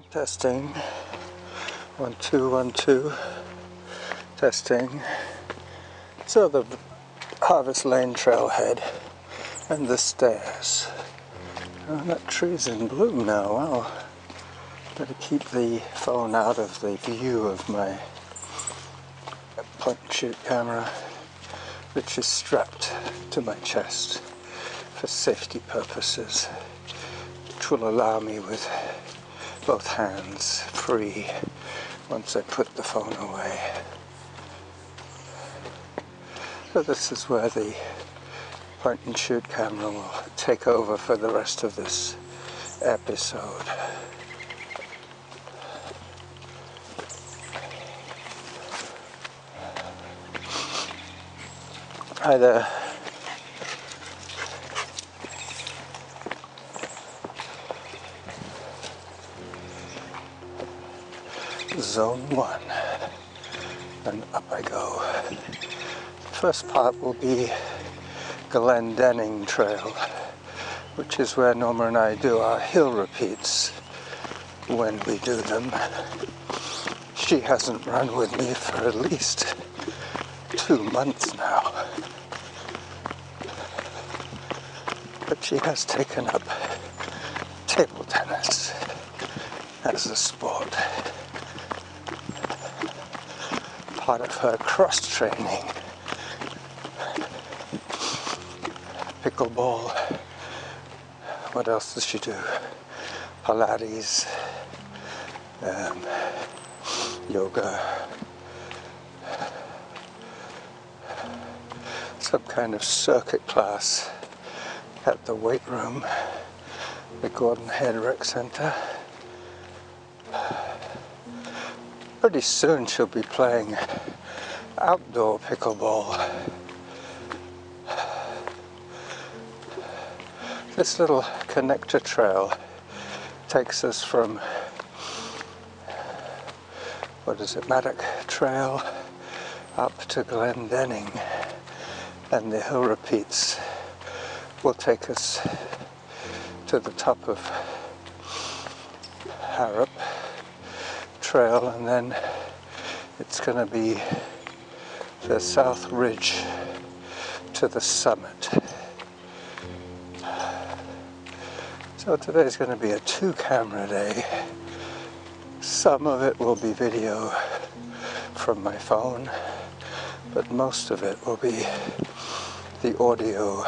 Testing. 1 2 1 2. Testing. So the Harvest Lane trailhead and the stairs. Oh, that tree's in bloom now. Wow. Better keep the phone out of the view of my point and shoot camera, which is strapped to my chest for safety purposes, which will allow me with both hands free once I put the phone away. So this is where the point and shoot camera will take over for the rest of this episode. Hi there. Zone 1, and up I go. First part will be Glendenning Trail, which is where Norma and I do our hill repeats when we do them. She hasn't run with me for at least 2 months now, but she has taken up table tennis as a sport. Part of her cross training. Pickleball. What else does she do? Pilates, yoga, some kind of circuit class at the weight room, the Gordon Head Rec Center. Pretty soon she'll be playing outdoor pickleball. This little connector trail takes us from, Maddock Trail up to Glendenning, and the hill repeats will take us to the top of Harrop Trail, and then it's going to be the South Ridge to the summit. So today's going to be a 2-camera day. Some of it will be video from my phone, but most of it will be the audio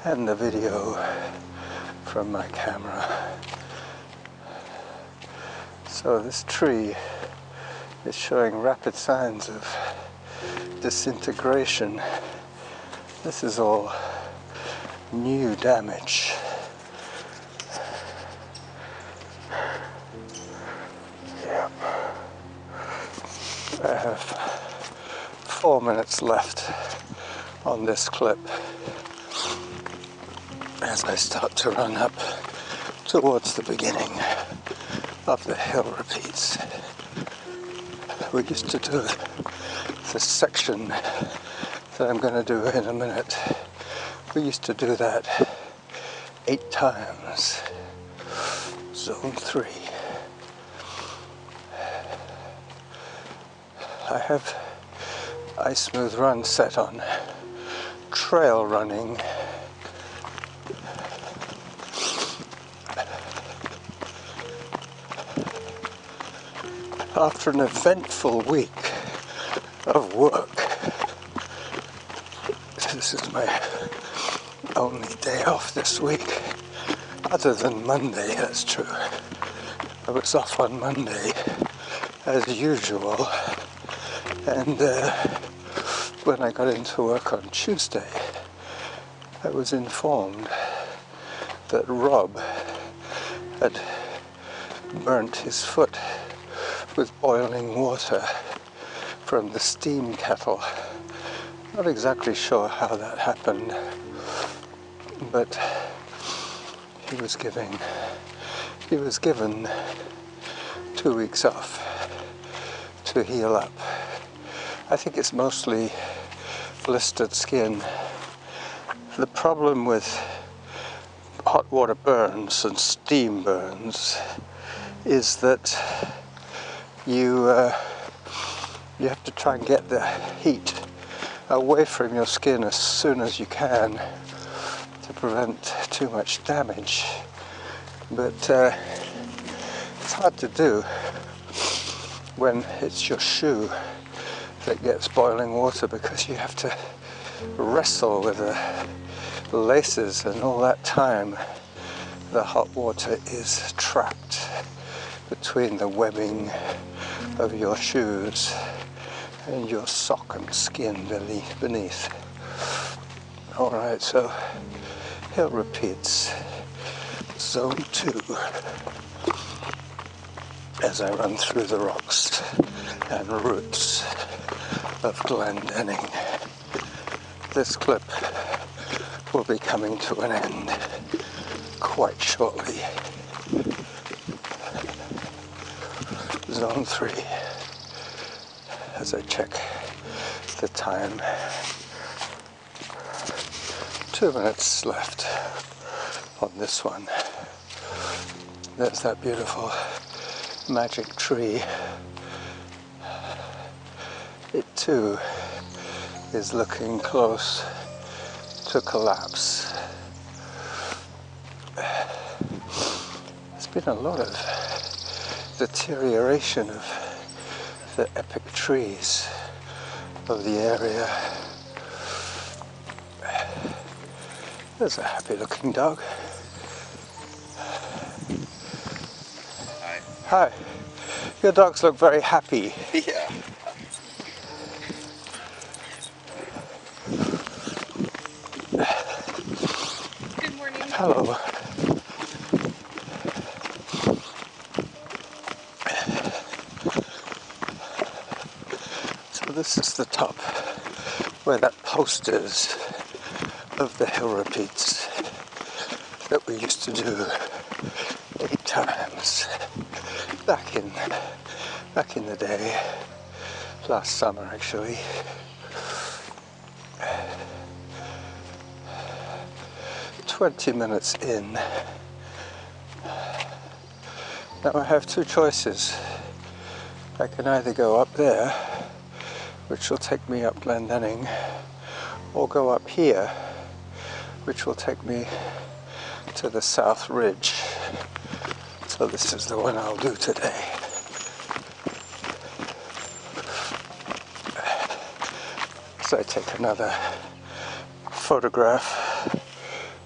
and the video from my camera. So this tree is showing rapid signs of disintegration. This is all new damage. Yep. I have 4 minutes left on this clip as I start to run up towards the beginning of the hill repeats. We used to do this section that I'm going to do in a minute. We used to do that 8 times. Zone 3. I have iSmooth Run set on trail running. After an eventful week of work, this is my only day off this week, other than Monday, that's true. I was off on Monday, as usual, and when I got into work on Tuesday, I was informed that Rob had burnt his foot with boiling water from the steam kettle. Not exactly sure how that happened, but he was given 2 weeks off to heal up. I think it's mostly blistered skin. The problem with hot water burns and steam burns is that you have to try and get the heat away from your skin as soon as you can to prevent too much damage. But it's hard to do when it's your shoe that gets boiling water, because you have to wrestle with the laces, and all that time the hot water is trapped between the webbing of your shoes and your sock and skin beneath. Alright, so hill repeats, zone 2, as I run through the rocks and roots of Glendenning. This clip will be coming to an end quite shortly. Zone 3, as I check the time. 2 minutes left on this one. There's that beautiful magic tree. It too is looking close to collapse. There's been a lot of deterioration of the epic trees of the area. There's a happy looking dog. Hi. Hi. Your dogs look very happy. Yeah. Good morning. Hello. So this is the top where that post is of the hill repeats that we used to do 8 times back in the day, last summer actually. "20 minutes in. Now I have 2 choices. I can either go up there, which will take me up Glendenning, or go up here, which will take me to the South Ridge. So this is the one I'll do today. So I take another photograph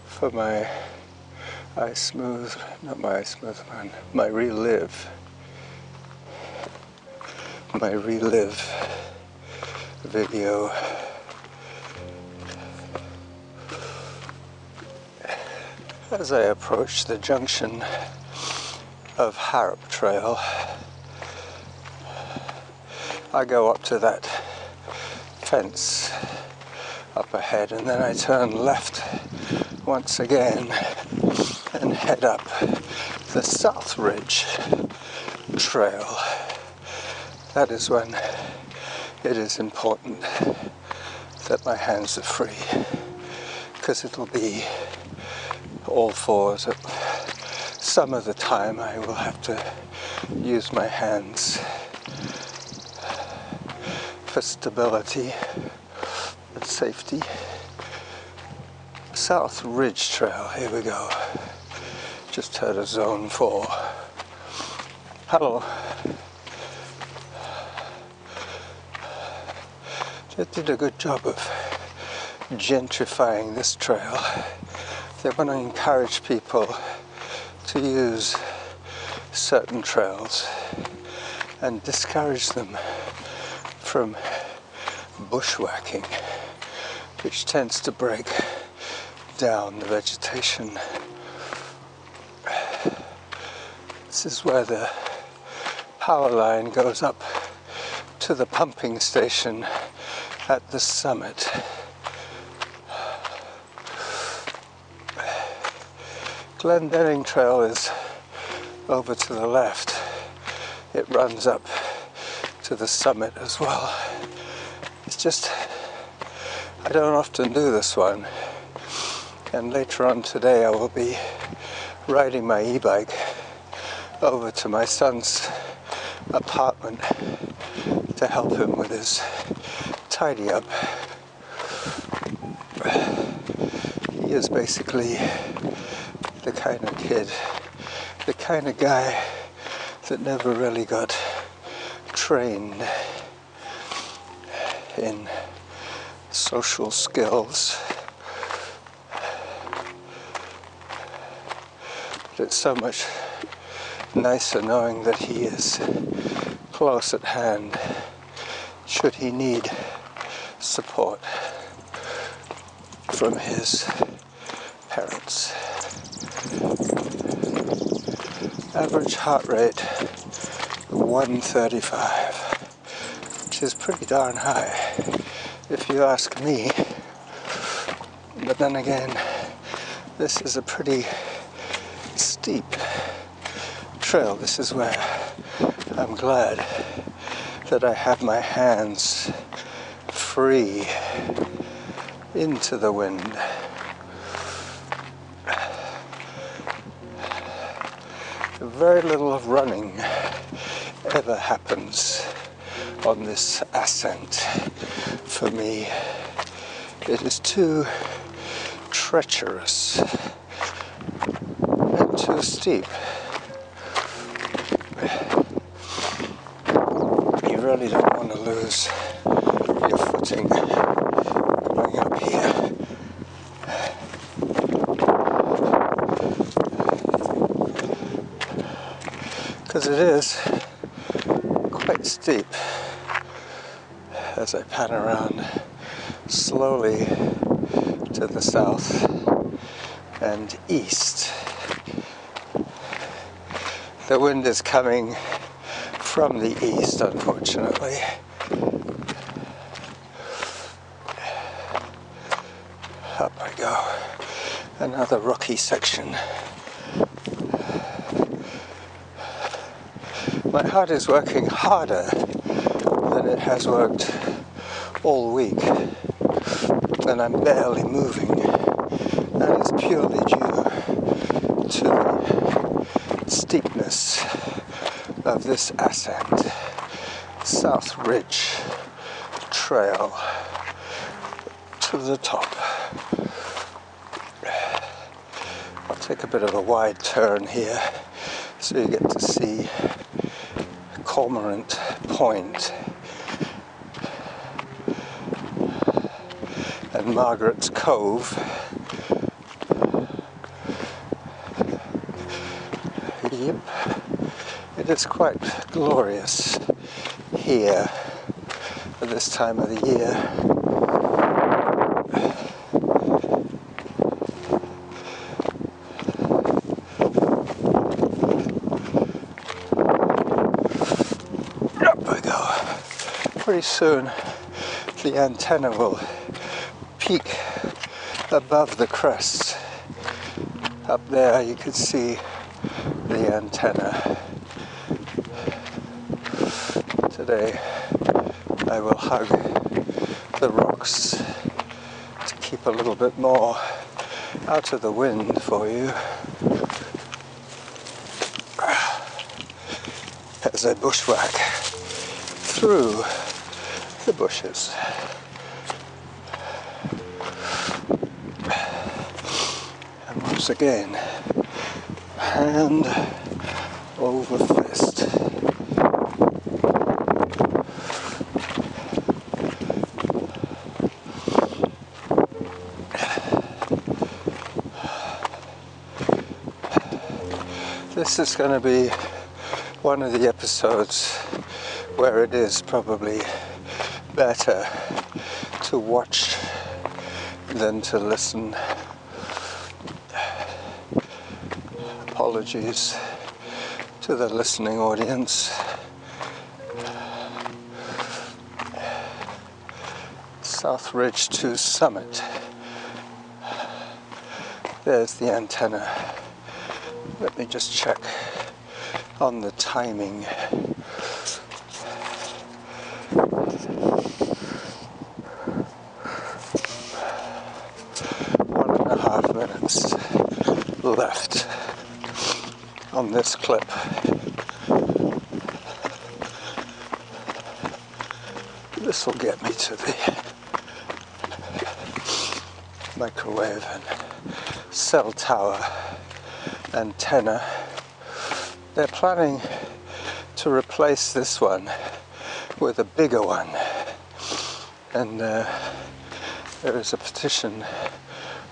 for my my relive video. As I approach the junction of Irvine Trail, I go up to that fence up ahead, and then I turn left once again and head up the South Ridge Trail. That is when it is important that my hands are free, because it'll be all fours. Some of the time I will have to use my hands for stability and safety. South Ridge Trail, here we go. Just heard a zone 4. Hello. They did a good job of gentrifying this trail. They want to encourage people to use certain trails and discourage them from bushwhacking, which tends to break down the vegetation. This is where the power line goes up to the pumping station at the summit. Glendenning Trail is over to the left. It runs up to the summit as well. It's just, I don't often do this one, and later on today I will be riding my e-bike over to my son's apartment to help him with his tidy up. He is basically the kind of kid, the kind of guy that never really got trained in social skills. But it's so much nicer knowing that he is close at hand should he need support from his parents. Average heart rate 135, which is pretty darn high if you ask me. But then again, this is a pretty steep trail. This is where I'm glad that I have my hands free into the wind. Very little of running ever happens on this ascent for me. It is too treacherous and too steep. You really don't want to lose your footing going up here. Because it is quite steep as I pan around slowly to the south and east. The wind is coming from the east, unfortunately. Up I go. Another rocky section. My heart is working harder than it has worked all week, and I'm barely moving. That is purely due to the steepness of this ascent. South Ridge Trail to the top. I'll take a bit of a wide turn here so you get to see Cormorant Point and Margaret's Cove. Yep, it is quite glorious here at this time of the year. Pretty soon the antenna will peak above the crest. Up there you can see the antenna. Today I will hug the rocks to keep a little bit more out of the wind for you as I bushwhack through the bushes. And once again, hand over fist. This is going to be one of the episodes where it is probably better to watch than to listen. Apologies to the listening audience. South Ridge to Summit. There's the antenna. Let me just check on the timing. 1.5 minutes left on this clip. This will get me to the microwave and cell tower antenna. They're planning to replace this one with a bigger one, and there is a petition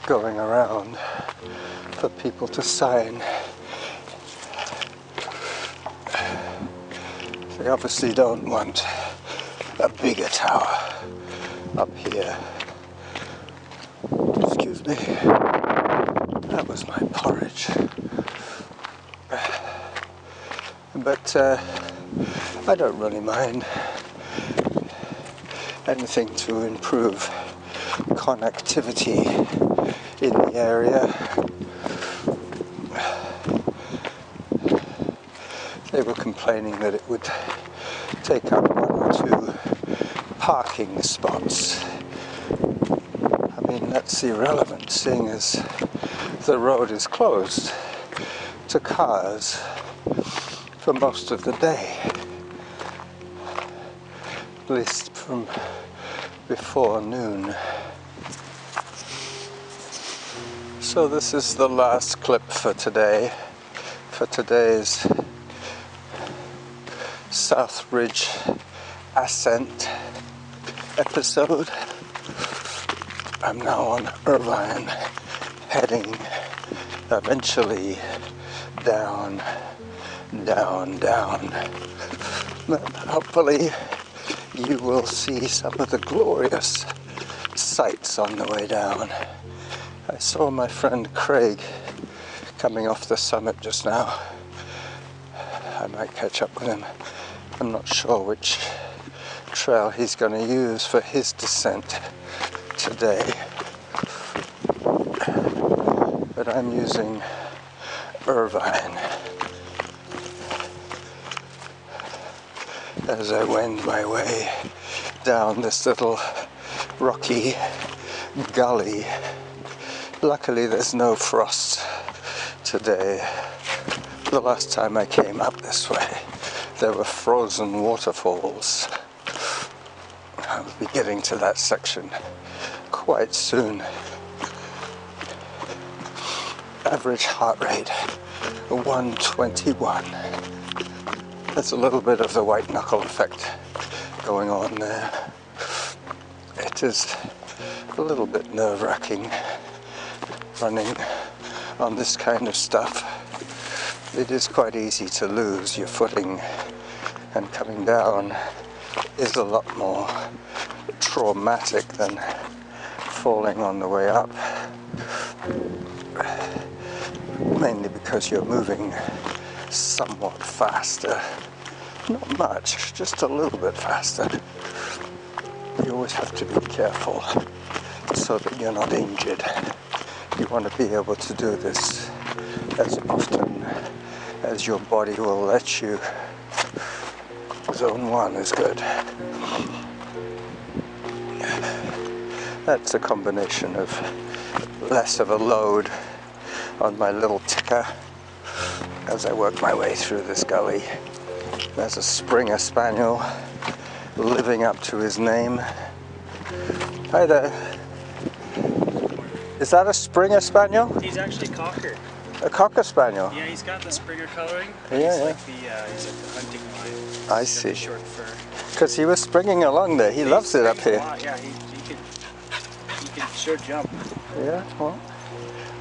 going around for people to sign. They obviously don't want a bigger tower up here. Excuse me. That was my porridge. But I don't really mind. Anything to improve connectivity in the area. They were complaining that it would take up 1 or 2 parking spots. I mean, that's irrelevant, seeing as the road is closed to cars for most of the day, at least from before noon. So this is the last clip for today, for today's South Ridge Ascent episode. I'm now on Irvine, heading eventually down, down, down. But hopefully you will see some of the glorious sights on the way down. I saw my friend Craig coming off the summit just now. I might catch up with him. I'm not sure which trail he's going to use for his descent today, but I'm using Irvine as I wend my way down this little rocky gully. Luckily there's no frost today. The last time I came up this way there were frozen waterfalls. I'll be getting to that section quite soon. Average heart rate 121. There's a little bit of the white knuckle effect going on there. It is a little bit nerve-wracking running on this kind of stuff. It is quite easy to lose your footing, and coming down is a lot more traumatic than falling on the way up, mainly because you're moving somewhat faster. Not much, just a little bit faster. You always have to be careful so that you're not injured. You want to be able to do this as often as your body will let you. Zone 1 is good. That's a combination of less of a load on my little ticker as I work my way through this gully. There's a Springer Spaniel living up to his name. Hi there. Is that a Springer Spaniel? He's actually cocker. A Cocker Spaniel? Yeah, he's got the Springer coloring. Yeah, he's like the hunting line. I He's see. got the short fur. Because he was springing along there. He loves it up springs a here. lot. Yeah, he can sure jump. Yeah, well,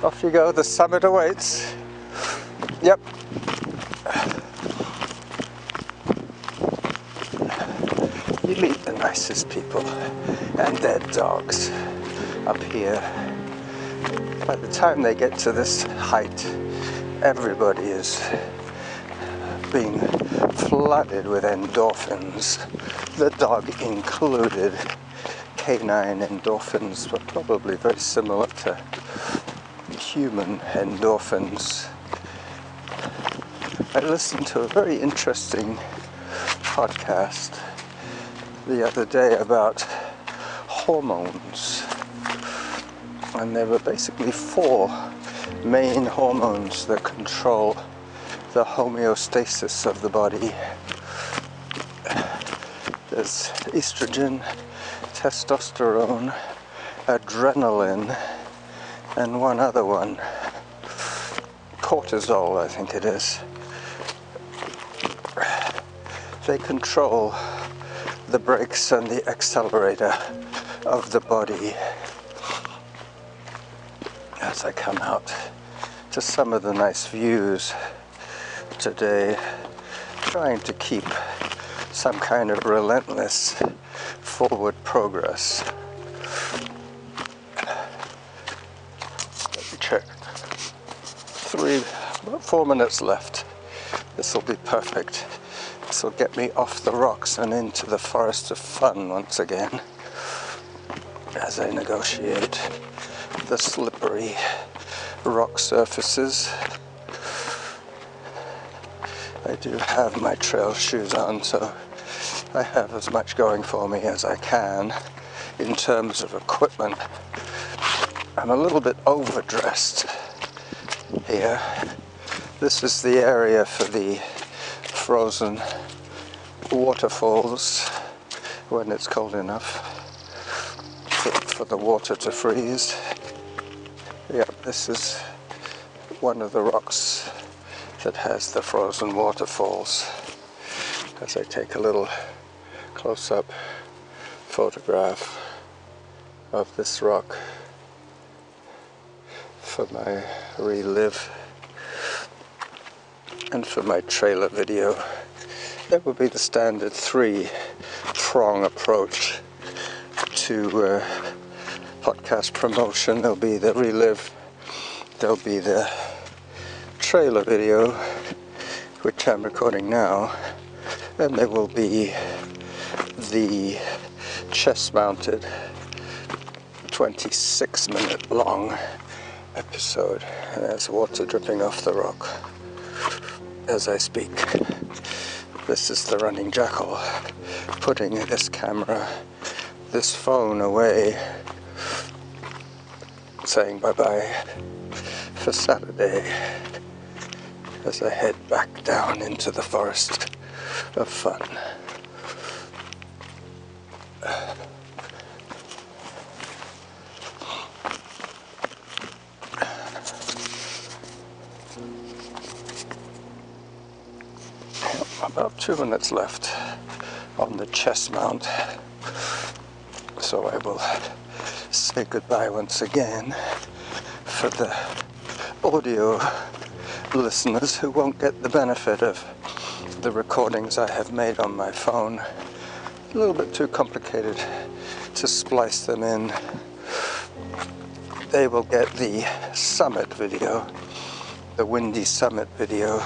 off you go. The summit awaits. Yep. You meet the nicest people and their dogs up here. By the time they get to this height, everybody is being flooded with endorphins, the dog included. Canine endorphins were probably very similar to human endorphins. I listened to a very interesting podcast the other day about hormones, and there were basically 4 main hormones that control the homeostasis of the body. There's estrogen, testosterone, adrenaline, and one other one. Cortisol, I think it is. They control the brakes and the accelerator of the body. As I come out to some of the nice views today, trying to keep some kind of relentless forward progress. Let me check. About 4 minutes left. This will be perfect. This will get me off the rocks and into the forest of fun once again as I negotiate the slippery rock surfaces. I do have my trail shoes on, so I have as much going for me as I can in terms of equipment. I'm a little bit overdressed here. This is the area for the frozen waterfalls when it's cold enough for the water to freeze. Yep, this is one of the rocks that has the frozen waterfalls. As I take a little close-up photograph of this rock for my relive and for my trailer video. That would be the standard 3-prong approach to podcast promotion. There'll be the relive, there'll be the trailer video, which I'm recording now, and there will be the chest-mounted 26-minute long episode. And there's water dripping off the rock as I speak. This is the Running Jackal, putting this camera, this phone away, saying bye-bye for Saturday as I head back down into the forest of fun. About 2 minutes left on the chest mount, so I will say goodbye once again for the audio listeners who won't get the benefit of the recordings I have made on my phone. A little bit too complicated to splice them in. They will get the summit video, the windy summit video,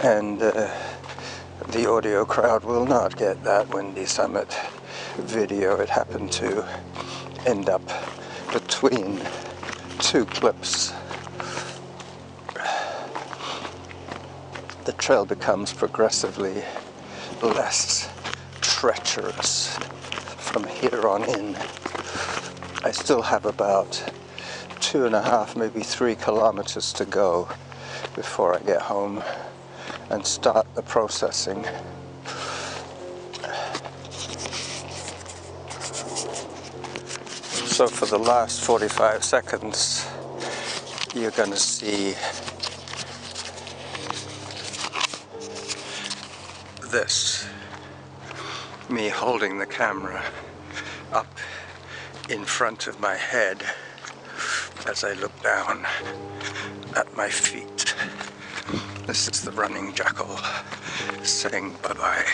and the audio crowd will not get that windy summit video. It happened to end up between two clips. The trail becomes progressively less treacherous from here on in. I still have about 2.5, maybe 3 kilometers to go before I get home and start the processing. So for the last 45 seconds, you're going to see this, me holding the camera up in front of my head as I look down at my feet. This is the Running Jackal saying bye-bye.